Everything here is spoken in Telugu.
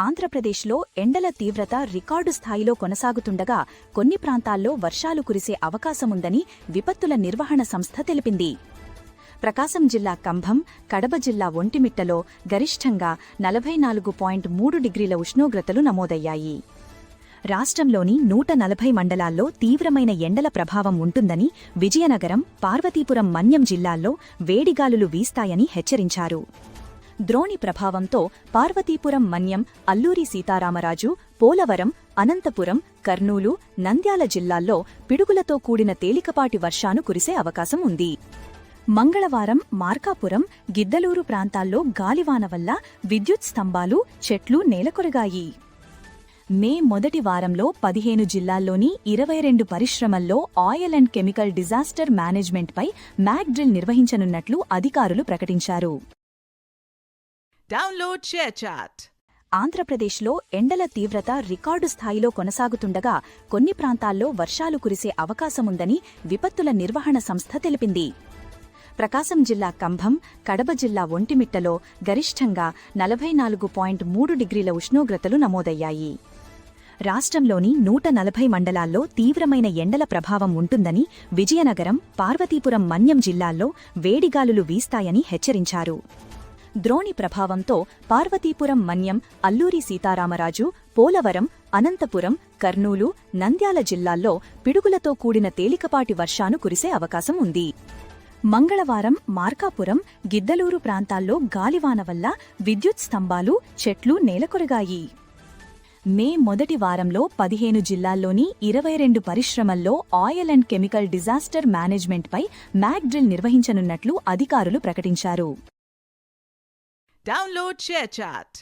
ఆంధ్రప్రదేశ్లో ఎండల తీవ్రత రికార్డు స్థాయిలో కొనసాగుతుండగా కొన్ని ప్రాంతాల్లో వర్షాలు కురిసే అవకాశముందని విపత్తుల నిర్వహణ సంస్థ తెలిపింది. ప్రకాశం జిల్లా కంభం, కడప జిల్లా ఒంటిమిట్టలో గరిష్ఠంగా 44.3 డిగ్రీల ఉష్ణోగ్రతలు నమోదయ్యాయి. రాష్ట్రంలోని 140 మండలాల్లో తీవ్రమైన ఎండల ప్రభావం ఉంటుందని విజయనగరం, పార్వతీపురం మన్యం జిల్లాల్లో వేడిగాలులు వీస్తాయని హెచ్చరించారు. ద్రోణి ప్రభావంతో పార్వతీపురం మన్యం, అల్లూరి సీతారామరాజు, పోలవరం, అనంతపురం, కర్నూలు, నంద్యాల జిల్లాల్లో పిడుగులతో కూడిన తేలికపాటి వర్షాలు కురిసే అవకాశం ఉంది. మంగళవారం మార్కాపురం, గిద్దలూరు ప్రాంతాల్లో గాలివాన వల్ల విద్యుత్ స్తంభాలు, చెట్లు నేలకొరగాయి. మే మొదటి వారంలో 15 జిల్లాల్లోని 22 పరిశ్రమల్లో ఆయిల్ అండ్ కెమికల్ డిజాస్టర్ మేనేజ్మెంట్పై మ్యాక్ డ్రిల్ నిర్వహించనున్నట్లు అధికారులు ప్రకటించారు. Download ShareChat. ఆంధ్రప్రదేశ్లో ఎండల తీవ్రత రికార్డు స్థాయిలో కొనసాగుతుండగా కొన్ని ప్రాంతాల్లో వర్షాలు కురిసే అవకాశముందని విపత్తుల నిర్వహణ సంస్థ తెలిపింది. ప్రకాశం జిల్లా కంభం, కడప జిల్లా ఒంటిమిట్టలో గరిష్ఠంగా 44.3 డిగ్రీల ఉష్ణోగ్రతలు నమోదయ్యాయి. రాష్ట్రంలోని 140 మండలాల్లో తీవ్రమైన ఎండల ప్రభావం ఉంటుందని విజయనగరం, పార్వతీపురం మన్యం జిల్లాల్లో వేడిగాలులు వీస్తాయని హెచ్చరించారు. ద్రోణి ప్రభావంతో పార్వతీపురం మన్యం, అల్లూరి సీతారామరాజు, పోలవరం, అనంతపురం, కర్నూలు, నంద్యాల జిల్లాల్లో పిడుగులతో కూడిన తేలికపాటి వర్షాలు కురిసే అవకాశం ఉంది. మంగళవారం మార్కాపురం, గిద్దలూరు ప్రాంతాల్లో గాలివాన వల్ల విద్యుత్ స్తంభాలు, చెట్లు నేలకొరగాయి. మే మొదటి వారంలో 15 జిల్లాల్లోని 22 పరిశ్రమల్లో ఆయిల్ అండ్ కెమికల్ డిజాస్టర్ మేనేజ్మెంట్పై మ్యాక్ డ్రిల్ నిర్వహించనున్నట్లు అధికారులు ప్రకటించారు. Download ShareChat.